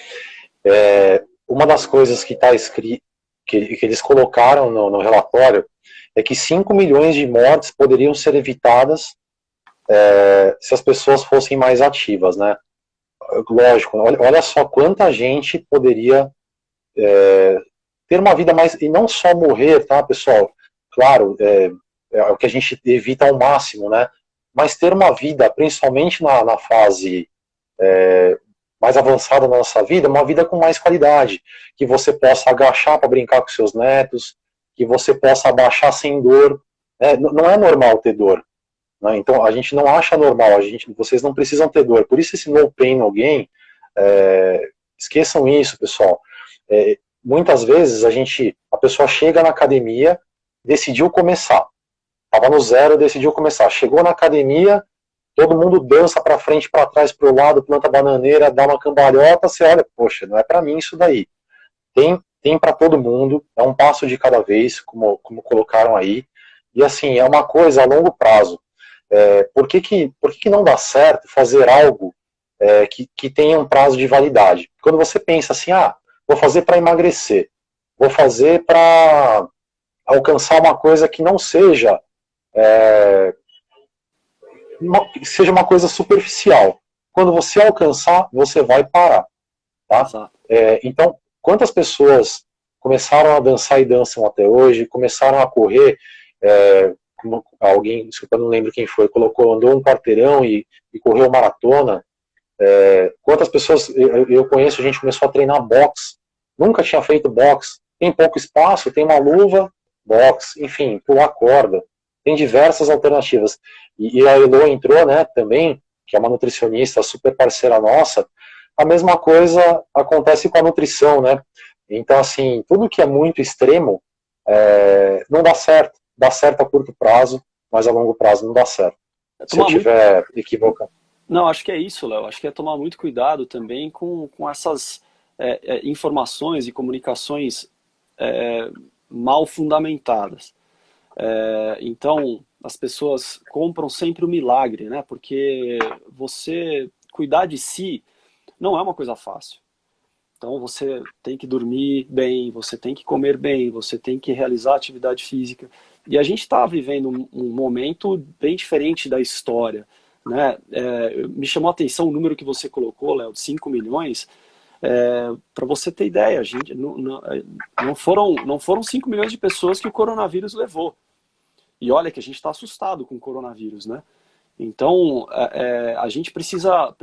Speaker 1: Uma das coisas que está escrito, que eles colocaram no relatório, é que 5 milhões de mortes poderiam ser evitadas se as pessoas fossem mais ativas, né? Lógico, olha só quanta gente poderia ter uma vida mais, e não só morrer, tá, pessoal? Claro, é o que a gente evita ao máximo, né? Mas ter uma vida, principalmente na fase mais avançada da nossa vida, uma vida com mais qualidade, que você possa agachar para brincar com seus netos, que você possa abaixar sem dor. Não é normal ter dor, né? Então a gente não acha normal, vocês não precisam ter dor. Por isso esse no pain, no gain, esqueçam isso, pessoal. Muitas vezes a pessoa chega na academia, decidiu começar, estava no zero, decidiu começar, chegou na academia, todo mundo dança para frente, para trás, para o lado, planta bananeira, dá uma cambalhota, você olha, poxa, não é para mim isso daí. Tem para todo mundo, é um passo de cada vez, como colocaram aí, e assim, é uma coisa a longo prazo. Por que não dá certo fazer algo que tenha um prazo de validade? Quando você pensa assim, vou fazer para emagrecer, vou fazer para alcançar uma coisa que não seja seja uma coisa superficial. Quando você alcançar, você vai parar. Tá? Então, quantas pessoas começaram a dançar e dançam até hoje, começaram a correr, alguém, desculpa, não lembro quem foi, andou um quarteirão e correu maratona. Quantas pessoas eu conheço, a gente começou a treinar boxe, nunca tinha feito boxe, tem pouco espaço, tem uma luva, boxe, enfim, pular corda, tem diversas alternativas. E a Elo entrou, né, também, que é uma nutricionista super parceira nossa. A mesma coisa acontece com a nutrição, né? Então, assim, tudo que é muito extremo não dá certo. Dá certo a curto prazo, mas a longo prazo não dá certo. Se eu estiver equivocado.
Speaker 2: Não, acho que é isso, Léo. Acho que é tomar muito cuidado também com essas informações e comunicações mal fundamentadas. Então, as pessoas compram sempre o milagre, né? Porque você cuidar de si não é uma coisa fácil. Então, você tem que dormir bem, você tem que comer bem, você tem que realizar atividade física. E a gente está vivendo um momento bem diferente da história, né? Me chamou a atenção o número que você colocou, Léo, de 5 milhões. Para você ter ideia, gente, não foram 5 milhões de pessoas que o coronavírus levou. E olha que a gente está assustado com o coronavírus, né? Então, a gente precisa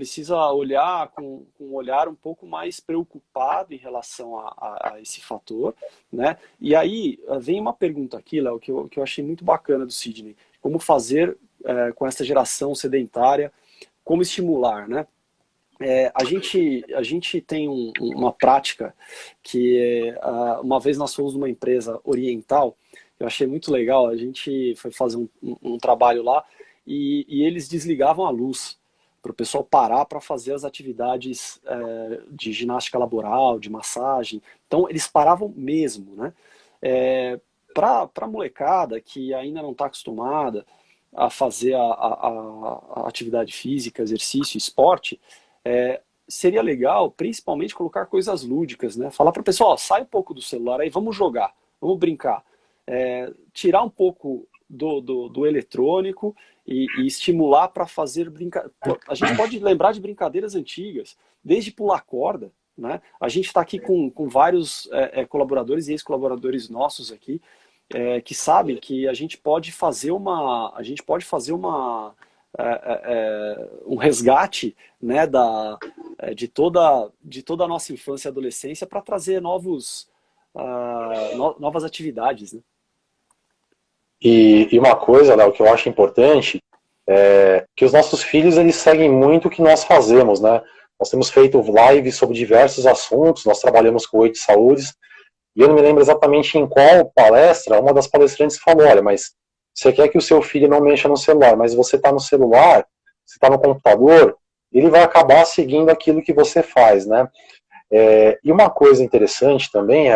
Speaker 2: olhar com um olhar um pouco mais preocupado em relação a esse fator, né? E aí, vem uma pergunta aqui, Léo, que eu achei muito bacana do Sidney. Como fazer com essa geração sedentária, como estimular, né? A gente tem uma prática que, uma vez nós fomos numa empresa oriental, eu achei muito legal, a gente foi fazer um trabalho lá, e eles desligavam a luz para o pessoal parar para fazer as atividades de ginástica laboral, de massagem. Então eles paravam mesmo, né? Para a molecada que ainda não está acostumada a fazer a atividade física, exercício, esporte, seria legal, principalmente, colocar coisas lúdicas, né? Falar para o pessoal, sai um pouco do celular aí, vamos jogar, vamos brincar. Tirar um pouco do eletrônico e estimular para fazer brincadeiras. A gente pode lembrar de brincadeiras antigas, desde pular corda, né? A gente está aqui com vários colaboradores e ex-colaboradores nossos aqui, que sabem que a gente pode fazer um resgate, né, de toda a nossa infância e adolescência para trazer novas atividades, né?
Speaker 1: E uma coisa, Léo, que eu acho importante é que os nossos filhos eles seguem muito o que nós fazemos, né? Nós temos feito lives sobre diversos assuntos, nós trabalhamos com 8 saúdes, e eu não me lembro exatamente em qual palestra, uma das palestrantes falou, olha, mas você quer que o seu filho não mexa no celular, mas você está no celular, você está no computador, ele vai acabar seguindo aquilo que você faz, né? E uma coisa interessante também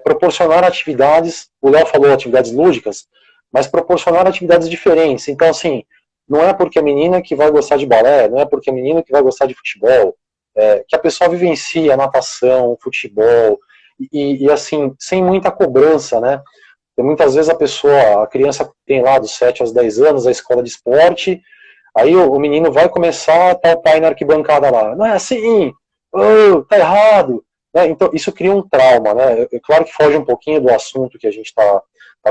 Speaker 1: proporcionar atividades, o Léo falou atividades lúdicas, mas proporcionar atividades diferentes. Então, assim, não é porque a menina que vai gostar de balé, não é porque a menina que vai gostar de futebol, que a pessoa vivencia natação, futebol, e assim, sem muita cobrança, né? E muitas vezes a criança tem lá dos 7 aos 10 anos a escola de esporte, aí o menino vai começar, tá o pai na arquibancada lá, não é assim, oh, tá errado, né? Então isso cria um trauma, né? É claro que foge um pouquinho do assunto que a gente está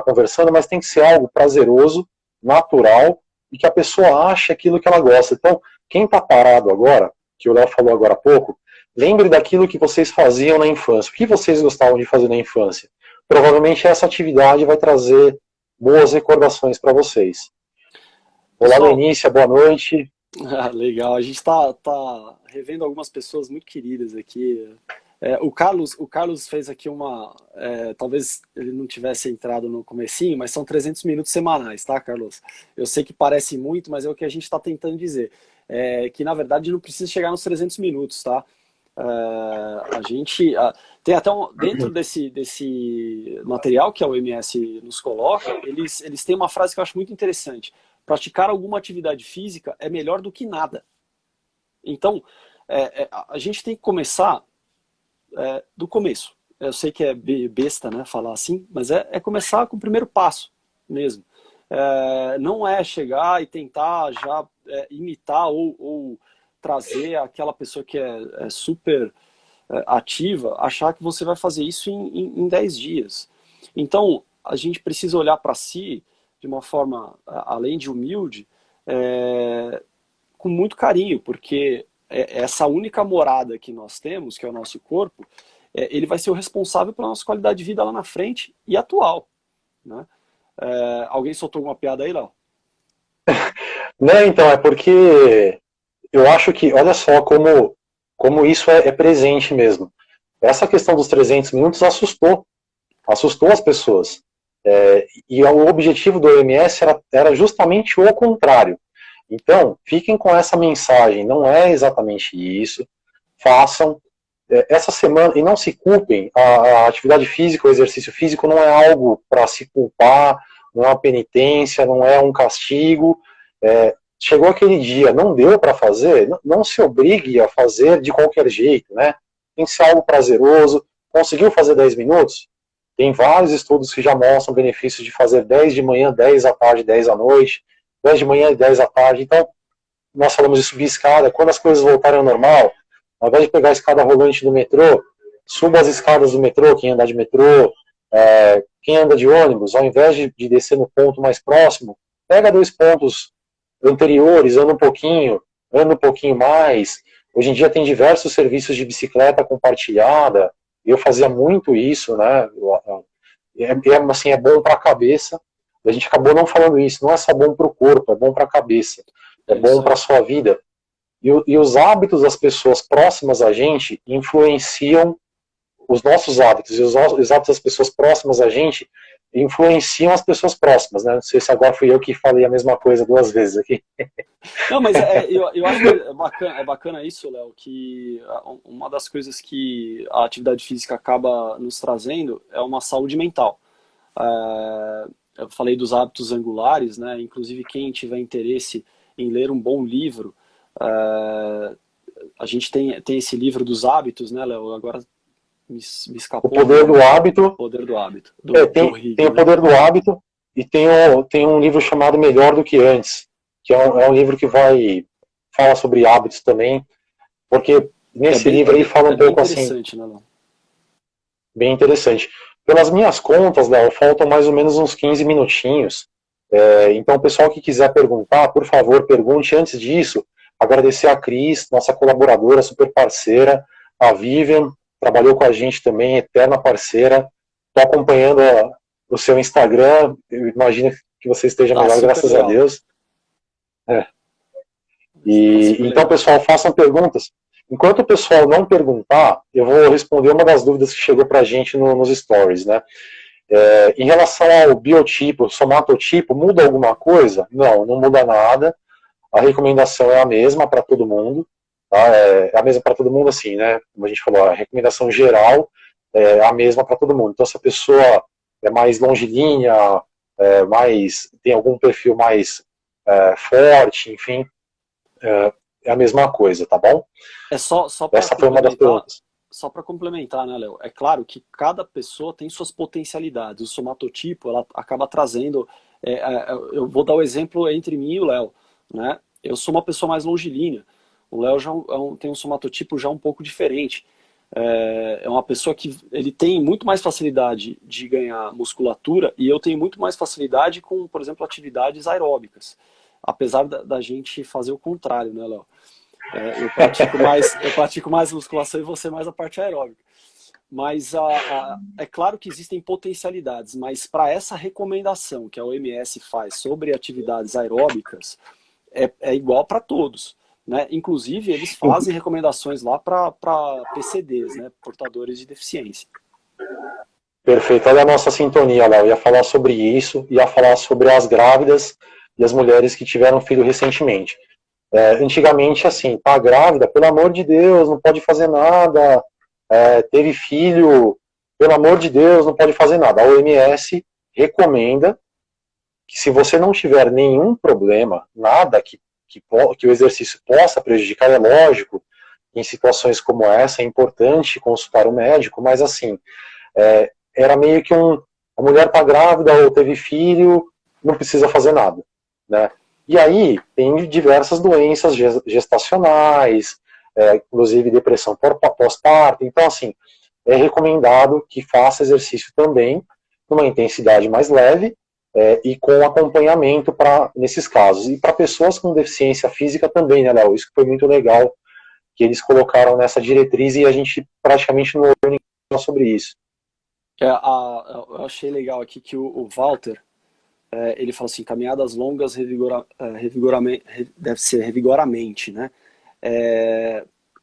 Speaker 1: conversando, mas tem que ser algo prazeroso, natural, e que a pessoa ache aquilo que ela gosta. Então, quem está parado agora, que o Léo falou agora há pouco, lembre daquilo que vocês faziam na infância. O que vocês gostavam de fazer na infância? Provavelmente essa atividade vai trazer boas recordações para vocês. Olá,
Speaker 2: Pessoal,
Speaker 1: Lenícia, boa noite.
Speaker 2: legal. A gente tá revendo algumas pessoas muito queridas aqui. O Carlos fez aqui talvez ele não tivesse entrado no comecinho, mas são 300 minutos semanais, tá, Carlos? Eu sei que parece muito, mas é o que a gente está tentando dizer. Que, na verdade, não precisa chegar nos 300 minutos, tá? A gente tem até dentro desse material que a OMS nos coloca, eles têm uma frase que eu acho muito interessante. Praticar alguma atividade física é melhor do que nada. Então, a gente tem que começar do começo. Eu sei que é besta, né, falar assim, mas é começar com o primeiro passo mesmo. Não é chegar e tentar já imitar ou trazer aquela pessoa que é super ativa, achar que você vai fazer isso em 10 dias. Então, a gente precisa olhar para si de uma forma, além de humilde, com muito carinho, porque essa única morada que nós temos, que é o nosso corpo, ele vai ser o responsável pela nossa qualidade de vida lá na frente e atual, né? Alguém soltou alguma piada aí, Léo?
Speaker 1: Não, então, é porque eu acho que, olha só como isso é presente mesmo. Essa questão dos 300 minutos assustou as pessoas. E o objetivo do OMS era justamente o contrário. Então, fiquem com essa mensagem, não é exatamente isso, façam essa semana, e não se culpem, a atividade física, o exercício físico não é algo para se culpar, não é uma penitência, não é um castigo, chegou aquele dia, não deu para fazer, não se obrigue a fazer de qualquer jeito, né? Tem que ser algo prazeroso, conseguiu fazer 10 minutos? Tem vários estudos que já mostram benefícios de fazer 10 de manhã, 10 à tarde, 10 à noite, 10 de manhã e 10 à tarde. Então, nós falamos de subir escada. Quando as coisas voltarem ao normal, ao invés de pegar a escada rolante do metrô, suba as escadas do metrô, quem anda de metrô, quem anda de ônibus, ao invés de descer no ponto mais próximo, pega 2 pontos anteriores, anda um pouquinho mais. Hoje em dia tem diversos serviços de bicicleta compartilhada. Eu fazia muito isso, né? Assim, é bom para a cabeça. A gente acabou não falando isso. Não é só bom para o corpo, é bom para a cabeça. É bom para a sua vida. E os hábitos das pessoas próximas a gente influenciam os nossos hábitos. E os hábitos das pessoas próximas a gente influenciam as pessoas próximas, né? Não sei se agora fui eu que falei a mesma coisa 2 vezes aqui.
Speaker 2: Não, mas eu acho que é bacana isso, Léo, que uma das coisas que a atividade física acaba nos trazendo é uma saúde mental. Eu falei dos hábitos angulares, né? Inclusive quem tiver interesse em ler um bom livro, a gente tem esse livro dos hábitos, né, Léo? Agora me escapou.
Speaker 1: O Poder do Hábito.
Speaker 2: O Poder do Hábito.
Speaker 1: Tem o Poder do Hábito. tem um livro chamado Melhor do que Antes, que é um livro que fala sobre hábitos também, porque nesse livro aí fala um pouco assim,
Speaker 2: né, Léo?
Speaker 1: bem interessante. Pelas minhas contas, Léo, faltam mais ou menos uns 15 minutinhos. Então, o pessoal que quiser perguntar, por favor, pergunte. Antes disso, agradecer a Cris, nossa colaboradora, super parceira, a Vivian, trabalhou com a gente também, eterna parceira. Estou acompanhando o seu Instagram, eu imagino que você esteja melhor, graças
Speaker 2: legal.
Speaker 1: a Deus. Então, pessoal, façam perguntas. Enquanto o pessoal não perguntar, eu vou responder uma das dúvidas que chegou para a gente nos stories, né? Em relação ao biotipo, somatotipo, muda alguma coisa? Não muda nada. A recomendação é a mesma para todo mundo. Tá? É a mesma para todo mundo, assim, né? Como a gente falou, a recomendação geral é a mesma para todo mundo. Então, se a pessoa é mais longilínea, tem algum perfil mais forte, enfim, é a mesma coisa, tá bom?
Speaker 2: Essa foi uma das perguntas. Só para complementar, né, Léo? É claro que cada pessoa tem suas potencialidades. O somatotipo, ela acaba trazendo... eu vou dar o exemplo entre mim e o Léo, né? Eu sou uma pessoa mais longilínea. O Léo já tem um somatotipo já um pouco diferente. É uma pessoa que ele tem muito mais facilidade de ganhar musculatura e eu tenho muito mais facilidade com, por exemplo, atividades aeróbicas. Apesar da gente fazer o contrário, né, Léo? Eu pratico mais musculação e você mais a parte aeróbica. Mas é claro que existem potencialidades, mas para essa recomendação que a OMS faz sobre atividades aeróbicas, é igual para todos. Né? Inclusive, eles fazem recomendações lá para PCDs, né? Portadores de deficiência.
Speaker 1: Perfeito, olha a nossa sintonia, Léo. Ia falar sobre isso, ia falar sobre as grávidas e as mulheres que tiveram filho recentemente. Antigamente, assim, tá grávida, pelo amor de Deus, não pode fazer nada, teve filho, pelo amor de Deus, não pode fazer nada. A OMS recomenda que se você não tiver nenhum problema, nada que o exercício possa prejudicar, é lógico, em situações como essa é importante consultar o médico, mas assim, era meio que a mulher tá grávida ou teve filho, não precisa fazer nada, né? E aí tem diversas doenças gestacionais, inclusive depressão pós-parto, então assim, é recomendado que faça exercício também, numa intensidade mais leve, e com acompanhamento nesses casos. E para pessoas com deficiência física também, né, Léo? Isso que foi muito legal, que eles colocaram nessa diretriz e a gente praticamente não ouviu ninguém falar sobre isso.
Speaker 2: Eu achei legal aqui que o Walter, ele fala assim, caminhadas longas deve ser revigoramente, né?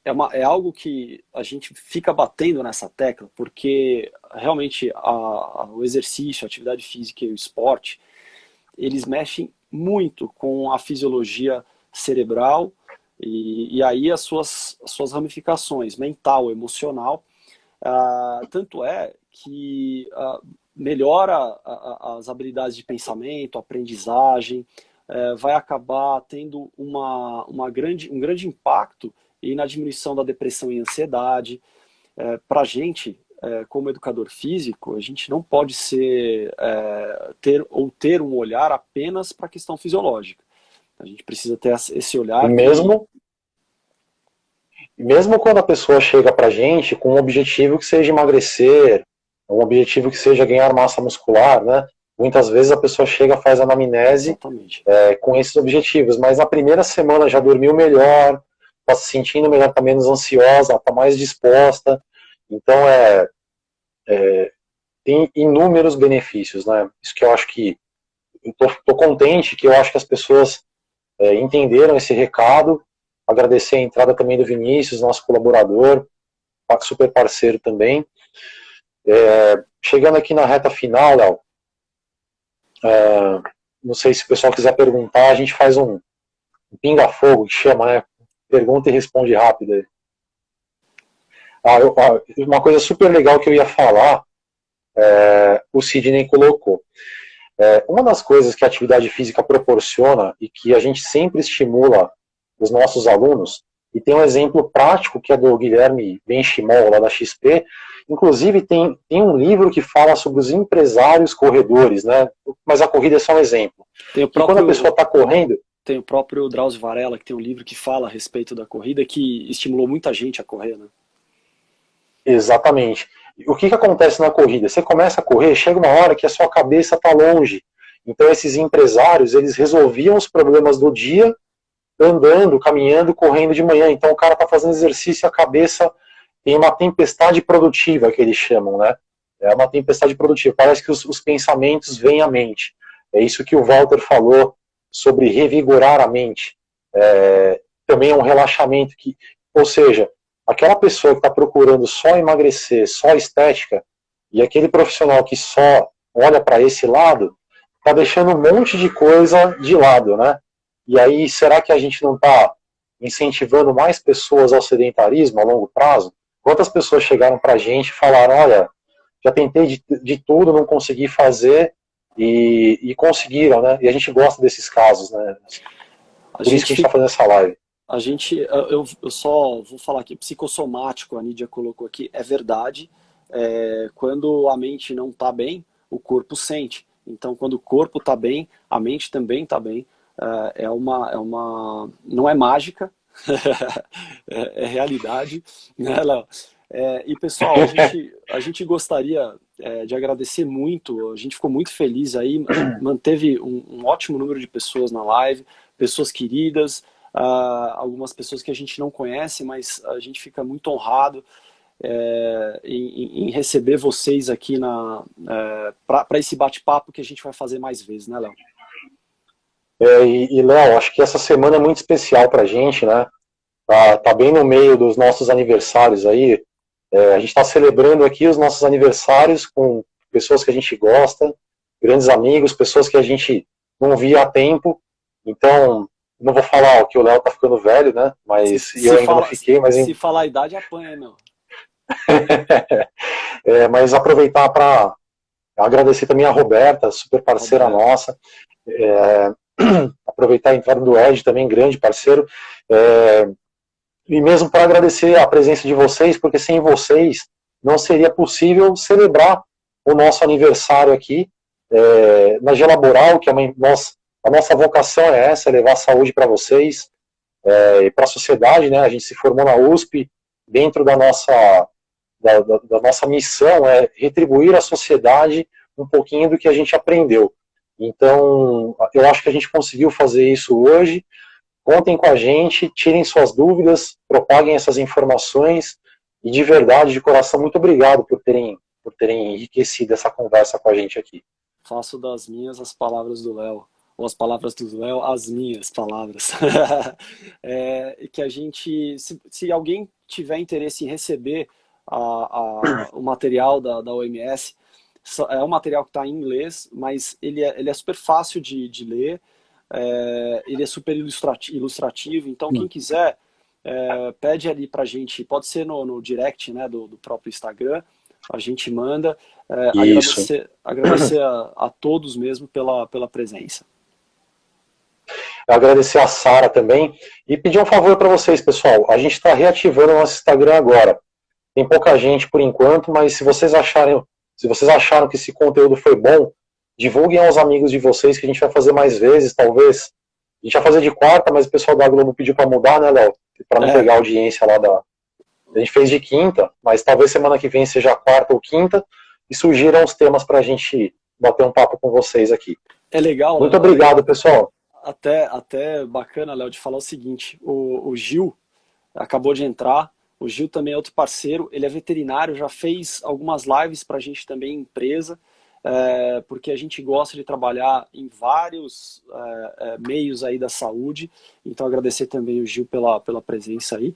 Speaker 2: É algo que a gente fica batendo nessa tecla, porque realmente o exercício, a atividade física e o esporte, eles mexem muito com a fisiologia cerebral e aí as suas ramificações mental, emocional. Tanto é que melhora as habilidades de pensamento, aprendizagem, vai acabar tendo um grande impacto e na diminuição da depressão e ansiedade. Para a gente, como educador físico, a gente não pode ter um olhar apenas para a questão fisiológica. A gente precisa ter esse olhar.
Speaker 1: Mesmo quando a pessoa chega para a gente com um objetivo que seja emagrecer, um objetivo que seja ganhar massa muscular, né? Muitas vezes a pessoa chega, faz anamnese com esses objetivos, mas na primeira semana já dormiu melhor, está se sentindo melhor, está menos ansiosa, está mais disposta. Então, tem inúmeros benefícios, né? Isso que eu acho que... Estou contente que eu acho que as pessoas entenderam esse recado. Agradecer a entrada também do Vinícius, nosso colaborador, super parceiro também. Chegando aqui na reta final, Léo, não sei se o pessoal quiser perguntar, a gente faz um pinga-fogo, que chama, né? Pergunta e responde rápido. Uma coisa super legal que eu ia falar, o Sidney colocou. Uma das coisas que a atividade física proporciona e que a gente sempre estimula os nossos alunos, e tem um exemplo prático que é do Guilherme Benchimol, lá da XP, Inclusive, tem um livro que fala sobre os empresários corredores, né? Mas a corrida é só um exemplo.
Speaker 2: Tem o
Speaker 1: E quando a pessoa
Speaker 2: próprio,
Speaker 1: está correndo,
Speaker 2: tem o próprio Drauzio Varela, que tem um livro que fala a respeito da corrida, que estimulou muita gente a correr, né?
Speaker 1: exatamente. O que acontece na corrida? Você começa a correr, chega uma hora que a sua cabeça está longe. Então, esses empresários, eles resolviam os problemas do dia andando, caminhando, correndo de manhã. Então, o cara está fazendo exercício e a cabeça tem uma tempestade produtiva, que eles chamam, né? É uma tempestade produtiva. Parece que os pensamentos vêm à mente. É isso que o Walter falou sobre revigorar a mente. Também é um relaxamento que, ou seja, aquela pessoa que está procurando só emagrecer, só estética, e aquele profissional que só olha para esse lado, está deixando um monte de coisa de lado, né? E aí, será que a gente não está incentivando mais pessoas ao sedentarismo a longo prazo? Quantas pessoas chegaram para a gente e falaram, olha, já tentei de tudo, não consegui fazer, e conseguiram, né? E a gente gosta desses casos, né? Por isso que a gente está fazendo essa live.
Speaker 2: Eu só vou falar aqui, psicossomático, a Nídia colocou aqui, é verdade. Quando a mente não está bem, o corpo sente. Então, quando o corpo está bem, a mente também está bem. Não é mágica, é realidade, né, Léo? E pessoal, a gente gostaria de agradecer muito, a gente ficou muito feliz aí, manteve um ótimo número de pessoas na live, pessoas queridas, algumas pessoas que a gente não conhece, mas a gente fica muito honrado em receber vocês aqui para esse bate-papo que a gente vai fazer mais vezes, né, Léo?
Speaker 1: Léo, acho que essa semana é muito especial pra gente, né? Tá bem no meio dos nossos aniversários aí. A gente está celebrando aqui os nossos aniversários com pessoas que a gente gosta, grandes amigos, pessoas que a gente não via há tempo. Então, não vou falar que o Léo tá ficando velho, né? Mas eu ainda não fiquei. Mas
Speaker 2: se falar a idade, apanha, meu.
Speaker 1: Mas aproveitar para agradecer também a Roberta, super parceira nossa. Aproveitar a entrada do Ed, também grande parceiro. E mesmo para agradecer a presença de vocês, porque sem vocês não seria possível celebrar o nosso aniversário aqui na Gelaboral, que a nossa vocação é essa, levar saúde para vocês e para a sociedade, né? A gente se formou na USP, dentro da nossa missão é retribuir à sociedade um pouquinho do que a gente aprendeu. Então, eu acho que a gente conseguiu fazer isso hoje. Contem com a gente, tirem suas dúvidas, propaguem essas informações e de verdade, de coração, muito obrigado por terem enriquecido essa conversa com a gente aqui.
Speaker 2: Faço das minhas as palavras do Léo, ou as palavras do Léo, as minhas palavras. Que a gente, se alguém tiver interesse em receber o material da OMS, é um material que está em inglês, mas ele é super fácil de ler, ele é super ilustrativo, então quem quiser pede ali pra gente, pode ser no direct, né, do próprio Instagram, a gente manda. Agradecer a todos mesmo pela presença.
Speaker 1: Agradecer a Sara também e pedir um favor para vocês, pessoal. A gente está reativando o nosso Instagram agora. Tem pouca gente por enquanto, mas se vocês acharam que esse conteúdo foi bom, divulguem aos amigos de vocês, que a gente vai fazer mais vezes, talvez. A gente vai fazer de quarta, mas o pessoal da Globo pediu para mudar, né, Léo? Para não pegar a audiência lá A gente fez de quinta, mas talvez semana que vem seja quarta ou quinta, e surgiram os temas para a gente bater um papo com vocês aqui.
Speaker 2: É legal,
Speaker 1: muito obrigado, pessoal.
Speaker 2: Até bacana, Léo, de falar o seguinte, o Gil acabou de entrar, o Gil também é outro parceiro, ele é veterinário, já fez algumas lives para a gente também, empresa, porque a gente gosta de trabalhar em vários meios aí da saúde, então agradecer também o Gil pela presença aí.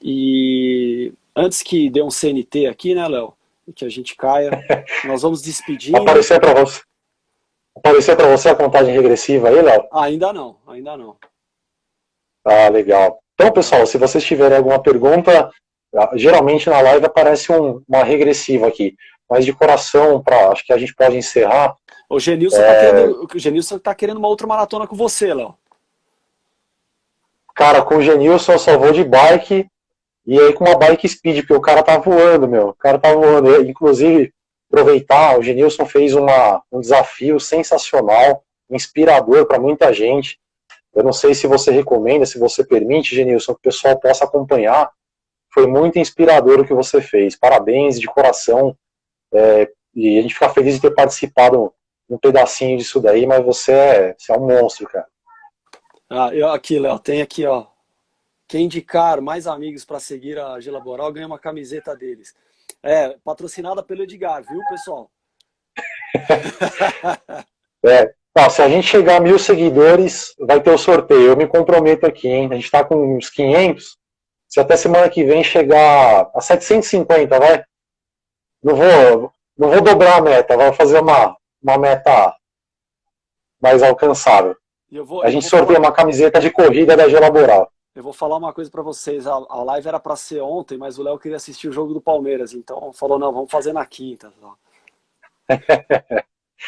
Speaker 2: E antes que dê um CNT aqui, né, Léo, que a gente caia, nós vamos despedindo.
Speaker 1: Aparecer para você a contagem regressiva aí, Léo?
Speaker 2: Ainda não.
Speaker 1: Ah, legal. Então, pessoal, se vocês tiverem alguma pergunta, geralmente na live aparece uma regressiva aqui, mas de coração, acho que a gente pode encerrar.
Speaker 2: O Genilson tá querendo uma outra maratona com você, Léo.
Speaker 1: Cara, com o Genilson eu só vou de bike E aí com uma bike speed, porque o cara tá voando, meu. O cara tá voando. Inclusive, aproveitar, o Genilson fez um desafio sensacional, inspirador para muita gente. Eu não sei se você recomenda, se você permite, Genilson, que o pessoal possa acompanhar. Foi muito inspirador o que você fez. Parabéns de coração. E a gente fica feliz de ter participado um pedacinho disso daí, mas você é um monstro, cara.
Speaker 2: Aqui, Léo, tem aqui, ó. Quem indicar mais amigos para seguir a Gelaboral ganha uma camiseta deles. Patrocinada pelo Edgar, viu, pessoal?
Speaker 1: Se a gente chegar a 1.000 seguidores, vai ter o sorteio. Eu me comprometo aqui, hein? A gente tá com uns 500. Se até semana que vem chegar a 750, vai? Não vou dobrar a meta, vou fazer uma meta mais alcançável. A gente sorteia uma camiseta de corrida da Gelaboral.
Speaker 2: Eu vou falar uma coisa para vocês. A live era para ser ontem, mas o Léo queria assistir o jogo do Palmeiras. Então falou, não, vamos fazer na quinta.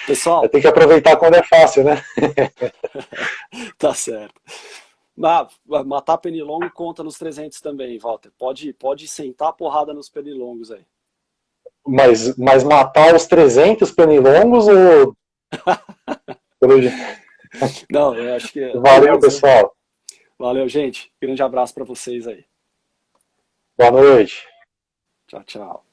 Speaker 2: Pessoal...
Speaker 1: Tem que aproveitar quando é fácil, né?
Speaker 2: Tá certo. Matar pernilongo conta nos 300 também, Walter. Pode sentar a porrada nos pernilongos aí.
Speaker 1: Mas matar os 300 pernilongos ou...
Speaker 2: Não, eu acho que...
Speaker 1: Valeu, pessoal.
Speaker 2: Valeu, gente. Grande abraço para vocês aí.
Speaker 1: Boa noite.
Speaker 2: Tchau, tchau.